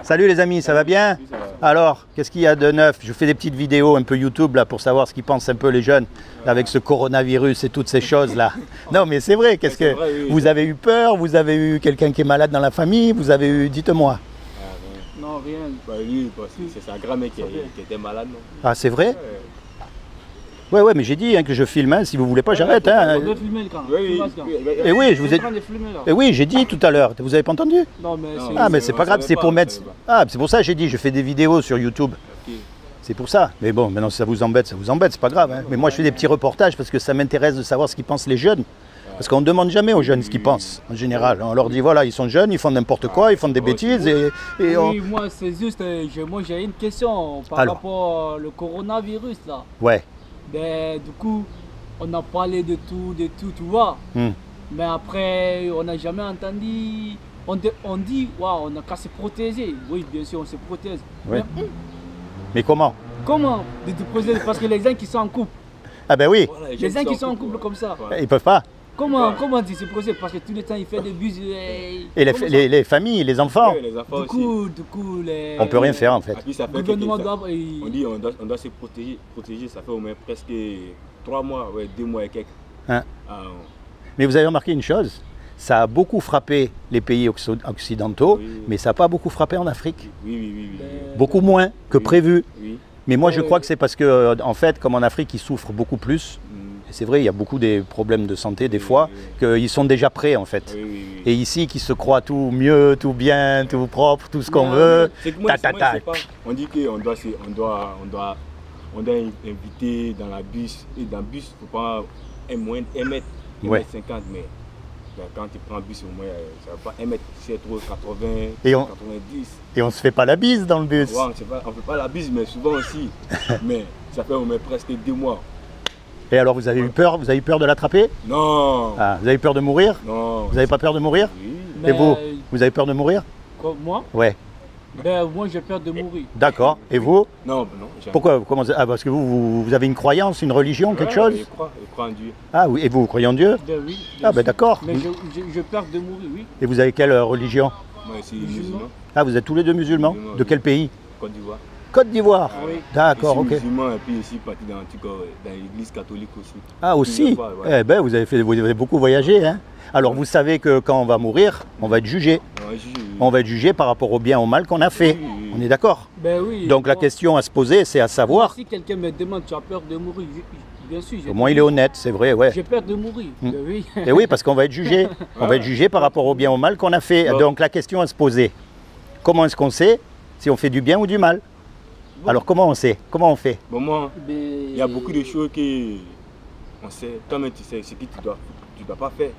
Salut les amis, ça va bien? Alors, qu'est-ce qu'il y a de neuf? Je fais des petites vidéos un peu YouTube là pour savoir ce qu'ils pensent un peu les jeunes avec ce coronavirus et toutes ces choses là. Non mais c'est vrai, qu'est-ce que vous avez eu peur? Vous avez eu quelqu'un qui est malade dans la famille? Vous avez eu, dites-moi. Non, rien. Bah oui, c'est sa grand-mère qui était malade, non? Ah c'est vrai? Ouais, mais j'ai dit hein, que je filme, hein. Si vous voulez pas, j'arrête. Hein. On veut filmer le camp. Et oui, je vous ai... Et oui, j'ai dit tout à l'heure. Vous avez pas entendu? Non, mais c'est... Ah, mais c'est pas grave, c'est pour mettre... Ah, c'est pour ça que j'ai dit, je fais des vidéos sur YouTube. C'est pour ça. Mais bon, maintenant si ça vous embête, c'est pas grave. Hein. Mais moi, je fais des petits reportages parce que ça m'intéresse de savoir ce qu'ils pensent les jeunes. Parce qu'on ne demande jamais aux jeunes ce qu'ils pensent, en général. On leur dit, voilà, ils sont jeunes, ils font n'importe quoi, ils font des bêtises et on... Oui, moi, c'est juste... Moi, j'ai une question par rapport au coronavirus, là. Ouais. Ben, du coup, on a parlé de tout, tu vois. Mais après, on n'a jamais entendu. On dit, waouh, on n'a qu'à se protéger. Oui, bien sûr, on se protège. Ouais. Mais comment? Comment de te protéger? Parce que les gens qui sont en couple. Ah ben oui. Voilà, les gens qui sont en couple comme ça. Ils peuvent pas. Comment tu se protèges? Parce que tout le temps, il fait des bus. Et les familles, les enfants. Oui, les enfants du coup, on peut rien faire en fait. Le gouvernement doit... On dit on doit se protéger, ça fait au moins presque 3 mois, ouais, 2 mois et quelques. Hein? Mais vous avez remarqué une chose, ça a beaucoup frappé les pays occidentaux, mais ça n'a pas beaucoup frappé en Afrique. Oui. Beaucoup moins que prévu. Oui. Mais moi je crois que c'est parce que, en fait, comme en Afrique, ils souffrent beaucoup plus. Et c'est vrai, il y a beaucoup des problèmes de santé des fois, qu'ils sont déjà prêts en fait. Et ici, qui se croient tout mieux, tout bien, tout propre, tout ce qu'on veut. On dit qu'on doit inviter dans la bus. Et dans le bus, il ne faut pas 1 mètre, 1,50 m. Mais quand tu prends un bus, au moins, ça ne va pas 1 mètre, c'est trop 80, 90. Et on ne se fait pas la bise dans le bus. Ouais, on ne fait pas la bise, mais souvent aussi. Mais ça fait au moins presque 2 mois. Et alors vous avez eu peur? Vous avez eu peur de l'attraper? Non. Ah, vous avez peur de mourir? Non. Vous n'avez pas peur de mourir? Oui. Et vous avez peur de mourir? Moi? Ouais. Ben, moi j'ai peur de mourir. D'accord. Et vous? Non. Pourquoi? Parce que vous avez une croyance, une religion, quelque chose? Je crois en Dieu. Ah oui, et vous croyez en Dieu? Ben oui. Ah ben d'accord. Mais j'ai peur de mourir, oui. Et vous avez quelle religion? Moi aussi musulman. Ah, vous êtes tous les deux musulmans? De quel pays? Côte d'Ivoire. Côte d'Ivoire? Oui. D'accord, ok. Musulman et puis aussi parti dans l'église catholique aussi. Ah aussi? Eh ben vous avez beaucoup voyagé, hein? Alors vous savez que quand on va mourir, on va être jugé. On va être jugé par rapport au bien ou au mal qu'on a fait. On est d'accord? Ben oui. Donc la question à se poser, c'est à savoir... Si quelqu'un me demande, tu as peur de mourir? Bien sûr. Au moins il est honnête, c'est vrai, ouais. J'ai peur de mourir, ben oui. Et oui, parce qu'on va être jugé. On va être jugé par rapport au bien ou au mal qu'on a fait. Donc la question à se poser, comment est-ce qu'on sait si on fait du bien ou du mal? Alors comment on sait? Comment on fait? Bon, moi, il y a beaucoup de choses qu'on sait. Toi-même, tu sais ce que tu dois pas faire.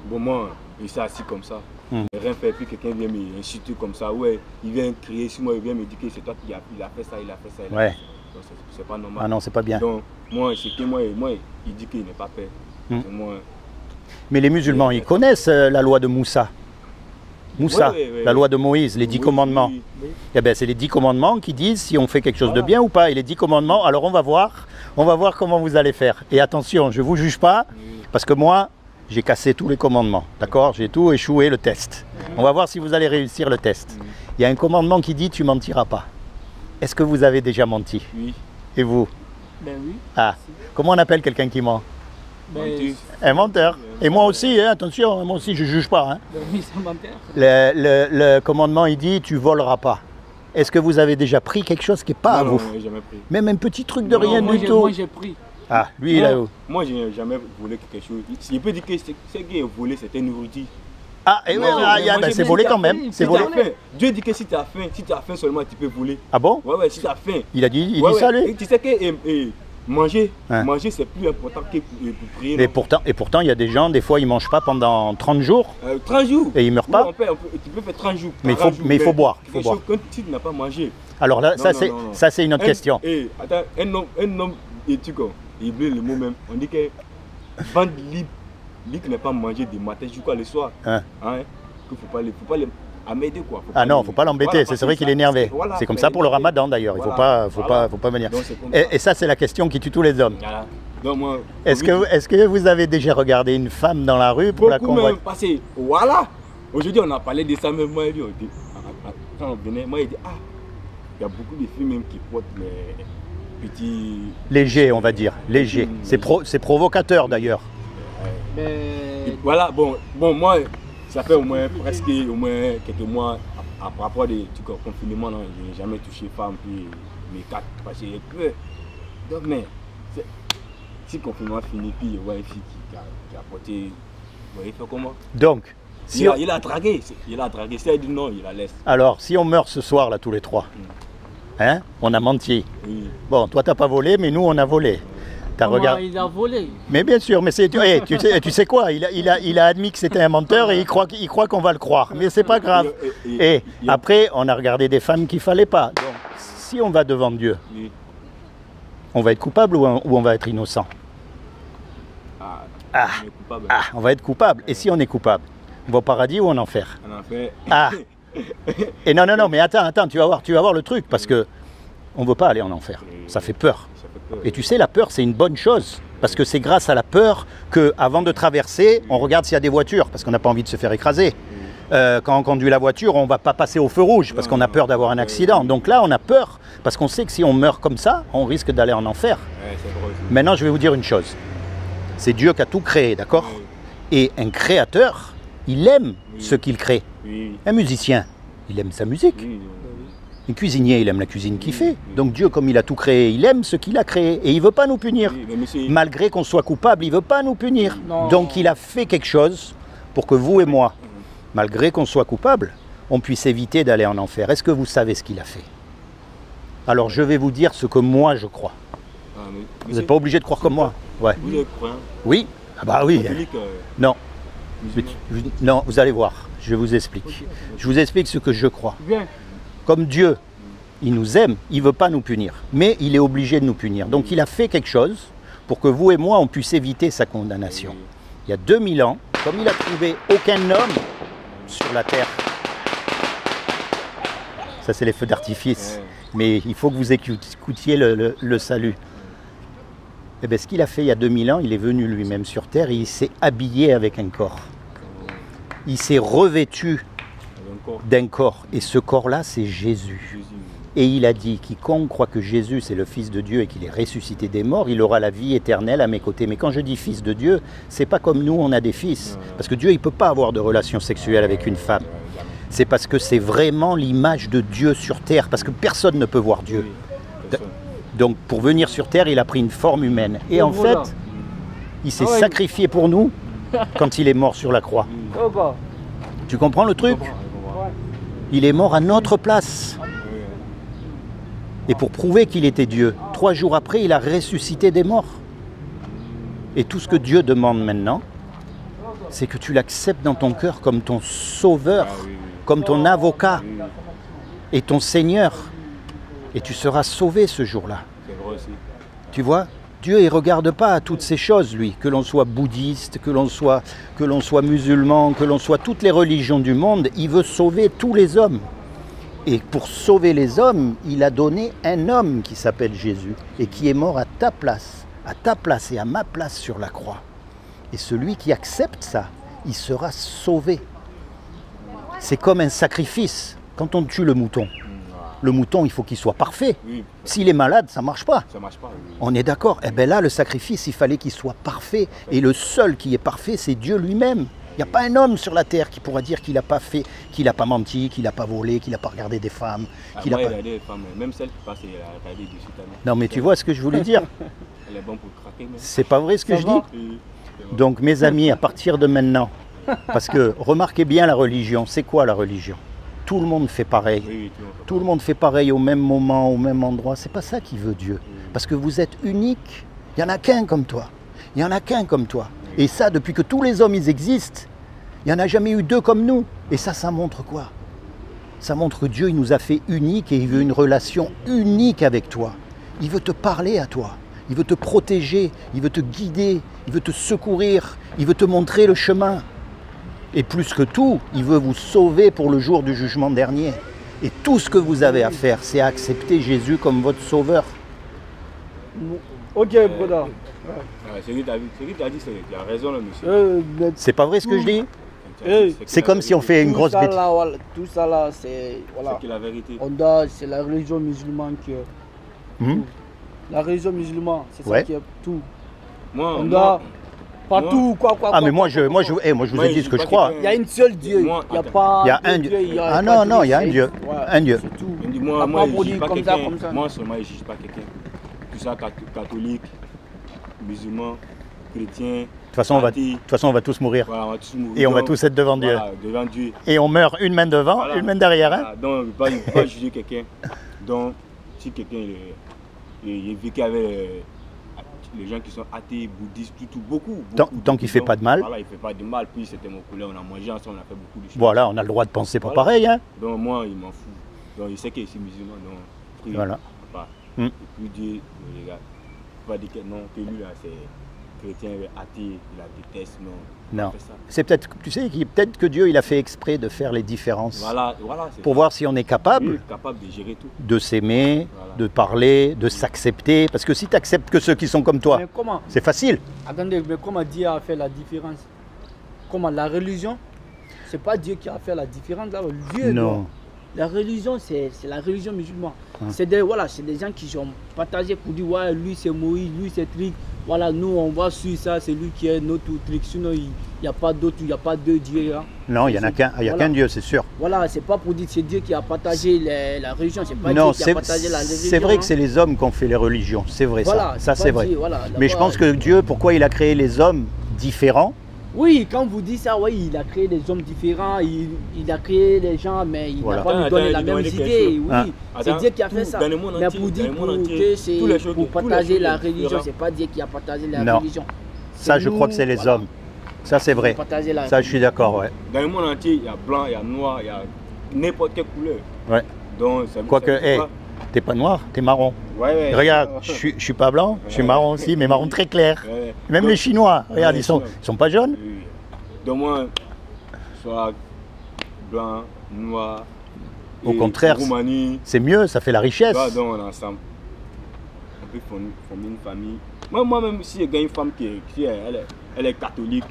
Bon, moi, je suis assis comme ça. Rien fait, puis quelqu'un vient m'insulter comme ça. Ouais, il vient crier sur moi, il vient me dire que c'est toi qui a fait ça, il a fait ça. Ouais. C'est pas normal. Ah non, c'est pas bien. Donc, moi, il dit qu'il n'est pas fait. Mais les musulmans, ils connaissent la loi de Moussa. La loi de Moïse, les 10 commandements. Eh ben, c'est les 10 commandements qui disent si on fait quelque chose de bien ou pas. Et les 10 commandements, alors on va voir comment vous allez faire. Et attention, je ne vous juge pas, parce que moi, j'ai cassé tous les commandements. D'accord? J'ai tout échoué le test. On va voir si vous allez réussir le test. Il y a un commandement qui dit tu mentiras pas. Est-ce que vous avez déjà menti? Oui. Et vous? Ben oui. Ah, comment on appelle quelqu'un qui ment? Un menteur. Et moi aussi, hein, attention, moi aussi je ne juge pas. Hein. Oui, c'est un menteur. Le commandement, il dit tu voleras pas. Est-ce que vous avez déjà pris quelque chose qui n'est pas à vous? Non, jamais pris. Même un petit truc de rien du tout? Moi j'ai pris. Ah, lui il a... Moi je n'ai jamais volé quelque chose. Il peut dire que ce qu'il a volé c'était nourriture. Ah, et oui, c'est volé quand même. C'est volé. Dieu dit que si tu as faim seulement tu peux voler. Ah bon? Ouais, si tu as faim. Il dit ça lui? Tu sais que manger c'est plus important que pour prier. Et pourtant, il y a des gens, des fois, ils ne mangent pas pendant 30 jours. 30 jours. Et ils ne meurent pas. Tu peux faire 30 jours. Mais il faut boire. Quand tu n'as pas mangé. Alors là, ça c'est une autre question. Attends, un homme, et tu vois, il oublie le mot même. On dit que vendre libre, lui qui n'a pas mangé du matin jusqu'à le soir. Qu'il ne faut pas les amener quoi. Ah non, il ne faut pas l'embêter, c'est vrai qu'il est énervé. Voilà, c'est comme ça pour le ramadan d'ailleurs, il ne faut pas venir. Et ça c'est la question qui tue tous les hommes. Voilà. Est-ce que vous avez déjà regardé une femme dans la rue pour la convaincre? Voilà. Aujourd'hui on a parlé de ça même moi et lui. quand on venait, moi, il dit, ah, il y a beaucoup de filles même qui portent les petits... Léger, on va dire, léger. C'est provocateur d'ailleurs. Mais... Et voilà, bon, moi, ça fait au moins quelques mois, à rapport du confinement, je n'ai jamais touché femme, puis mes 4, parce que j'ai peur. Donc, mais, si le confinement finit, puis il y a une fille qui a porté, vous voyez, fait comment? Donc, si il a dragué, si elle dit non, il la laisse. Alors, si on meurt ce soir, là, tous les trois, hein, on a menti. Oui. Bon, toi, t'as pas volé, mais nous, on a volé. Il a volé. Mais bien sûr, mais tu sais quoi, il a admis que c'était un menteur et il croit qu'on va le croire. Mais c'est pas grave. Et après, on a regardé des femmes qu'il fallait pas. Donc, si on va devant Dieu, on va être coupable ou on va être innocent? On va être coupable. Et si on est coupable, on va au paradis ou en enfer? En enfer. Ah. Et non, mais attends, tu vas voir le truc, parce que on ne veut pas aller en enfer. Ça fait peur. Et tu sais, la peur, c'est une bonne chose. Parce que c'est grâce à la peur qu'avant de traverser, on regarde s'il y a des voitures, parce qu'on n'a pas envie de se faire écraser. Quand on conduit la voiture, on ne va pas passer au feu rouge, parce qu'on a peur d'avoir un accident. Donc là, on a peur, parce qu'on sait que si on meurt comme ça, on risque d'aller en enfer. Maintenant, je vais vous dire une chose. C'est Dieu qui a tout créé, d'accord? Et un créateur, il aime ce qu'il crée. Un musicien, il aime sa musique. Un cuisinier, il aime la cuisine qu'il fait. Donc Dieu, comme il a tout créé, il aime ce qu'il a créé. Et il ne veut pas nous punir. Malgré qu'on soit coupable, il ne veut pas nous punir. Donc il a fait quelque chose pour que vous et moi, malgré qu'on soit coupable, on puisse éviter d'aller en enfer. Est-ce que vous savez ce qu'il a fait? Alors je vais vous dire ce que moi je crois. Vous n'êtes pas obligé de croire comme moi. Ouais. Vous êtes croyant? Oui. Ah bah oui. Non. Non, vous allez voir. Je vous explique. Je vous explique ce que je crois. Comme Dieu, il nous aime, il ne veut pas nous punir. Mais il est obligé de nous punir. Donc il a fait quelque chose pour que vous et moi, on puisse éviter sa condamnation. Il y a 2000 ans, comme il a trouvé aucun homme sur la terre. Ça, c'est les feux d'artifice. Mais il faut que vous écoutiez le salut. Eh bien, ce qu'il a fait il y a 2000 ans, il est venu lui-même sur terre et il s'est habillé avec un corps. Il s'est revêtu d'un corps. Et ce corps-là, c'est Jésus. Et il a dit, quiconque croit que Jésus, c'est le Fils de Dieu et qu'il est ressuscité des morts, il aura la vie éternelle à mes côtés. Mais quand je dis Fils de Dieu, c'est pas comme nous, on a des fils. Parce que Dieu, il ne peut pas avoir de relation sexuelle avec une femme. C'est parce que c'est vraiment l'image de Dieu sur terre. Parce que personne ne peut voir Dieu. Donc, pour venir sur terre, il a pris une forme humaine. Et en fait, il s'est sacrifié pour nous quand il est mort sur la croix. Tu comprends le truc? Il est mort à notre place. Et pour prouver qu'il était Dieu, 3 jours après, il a ressuscité des morts. Et tout ce que Dieu demande maintenant, c'est que tu l'acceptes dans ton cœur comme ton sauveur, comme ton avocat et ton Seigneur. Et tu seras sauvé ce jour-là. Tu vois, Dieu, il ne regarde pas à toutes ces choses, lui. Que l'on soit bouddhiste, que l'on soit musulman, que l'on soit toutes les religions du monde, il veut sauver tous les hommes. Et pour sauver les hommes, il a donné un homme qui s'appelle Jésus et qui est mort à ta place et à ma place sur la croix. Et celui qui accepte ça, il sera sauvé. C'est comme un sacrifice. Quand on tue le mouton, il faut qu'il soit parfait. S'il est malade, ça ne marche pas. On est d'accord. Eh bien là, le sacrifice, il fallait qu'il soit parfait. Et le seul qui est parfait, c'est Dieu lui-même. Il n'y a pas un homme sur la terre qui pourra dire qu'il n'a pas fait, qu'il n'a pas menti, qu'il n'a pas volé, qu'il n'a pas regardé des femmes. Qu'il a regardé des femmes, même celle qui passe, il a regardé du site. Non, mais tu vois ce que je voulais dire. Elle est bonne pour craquer. C'est pas vrai ce que je dis. Donc mes amis, à partir de maintenant, parce que remarquez bien la religion, c'est quoi la religion? Tout le monde fait pareil. Tout le monde fait pareil au même moment, au même endroit. C'est pas ça qui veut Dieu. Parce que vous êtes unique. Il n'y en a qu'un comme toi. Il n'y en a qu'un comme toi. Et ça, depuis que tous les hommes ils existent, il n'y en a jamais eu 2 comme nous. Et ça montre quoi? Ça montre que Dieu il nous a fait uniques et il veut une relation unique avec toi. Il veut te parler à toi. Il veut te protéger. Il veut te guider. Il veut te secourir. Il veut te montrer le chemin. Et plus que tout, il veut vous sauver pour le jour du jugement dernier. Et tout ce que vous avez à faire, c'est accepter Jésus comme votre sauveur. Ok, brother. Ce qu'il t'a dit, il a raison, là, monsieur. C'est pas vrai ce que je dis? C'est comme si on fait une grosse bêtise. Tout ça là, c'est voilà. C'est la vérité. C'est la religion musulmane qui est tout. La religion musulmane, c'est ça qui est tout. Moi, pas tout, quoi. Ah, mais moi, je vous ai dit ce que je crois. Il y a une seule Dieu. Il n'y a pas. Il y a un Dieu. Ah non, il y a un Dieu. Un Dieu. C'est tout. Moi, je ne juge pas quelqu'un. Moi, seulement, je ne juge pas quelqu'un. Tout ça, catholique, musulman, chrétien. De toute façon, on va tous mourir. Voilà, on va tous mourir. Et on va tous être devant Dieu. Voilà, devant Dieu. Et on meurt une main devant, une main derrière. Hein? Donc, on ne peut pas juger quelqu'un. Donc, si quelqu'un il vécu avec les gens qui sont athées, bouddhistes, beaucoup. Tant qu'il ne fait pas de mal. Voilà, il ne fait pas de mal. Puis c'était mon collègue, on a mangé ensemble, on a fait beaucoup de choses. Voilà, on a le droit de penser pas pareil. Hein? Donc, moi, il m'en fout. Donc, il sait qu'il est musulman. Donc, frère, voilà. Et puis Dieu, les gars, il va dire que non, que lui là, c'est chrétien, athée, il la déteste, non. C'est peut-être, tu sais, peut-être que Dieu, il a fait exprès de faire les différences. Voilà, pour voir si on est capable de gérer tout. De s'aimer, de parler, de s'accepter. Parce que si tu n'acceptes que ceux qui sont comme toi, c'est facile. Attendez, mais comment Dieu a fait la différence? Comment la religion? C'est pas Dieu qui a fait la différence là. Dieu, non. La religion, c'est la religion musulmane. C'est des gens qui sont partagés pour dire ouais, lui c'est Moïse, lui c'est truc. Voilà, nous on va suivre ça, c'est lui qui est notre truc. Sinon, il n'y a pas d'autre, il n'y a pas deux dieux. Hein. Non, il n'y en a qu'un Dieu, c'est sûr. Voilà, c'est pas pour dire que c'est Dieu qui a partagé la religion, c'est pas Dieu qui a partagé la religion. C'est vrai que c'est les hommes qui ont fait les religions, c'est vrai ça c'est vrai. Mais je pense que Dieu, pourquoi il a créé les hommes différents? Oui, quand vous dites ça, oui, il a créé des hommes différents, il a créé les gens, mais il n'a pas nous donné la même idée. Oui, c'est Dieu qui a fait ça. Mais pour dire que c'est pour partager la religion, c'est pas Dieu qui a partagé la religion. Ça, je crois que c'est les hommes. Ça, c'est vrai. Ça, je suis d'accord, ouais. Dans le monde entier, il y a blanc, il y a noir, il y a n'importe quelle couleur. Ouais. Quoique, t'es pas noir, t'es marron. Ouais. Regarde, je suis pas blanc, je suis marron aussi, mais marron très clair. Même les Chinois, regarde, ils sont pas jaunes. Donc moi, soit blanc, noir. Au contraire, c'est mieux, ça fait la richesse. Donc on est ensemble. On peut former une famille. Moi-même, si il y a une femme qui elle est catholique.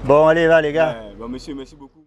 Bon, allez, va les gars. Bon, monsieur, merci beaucoup.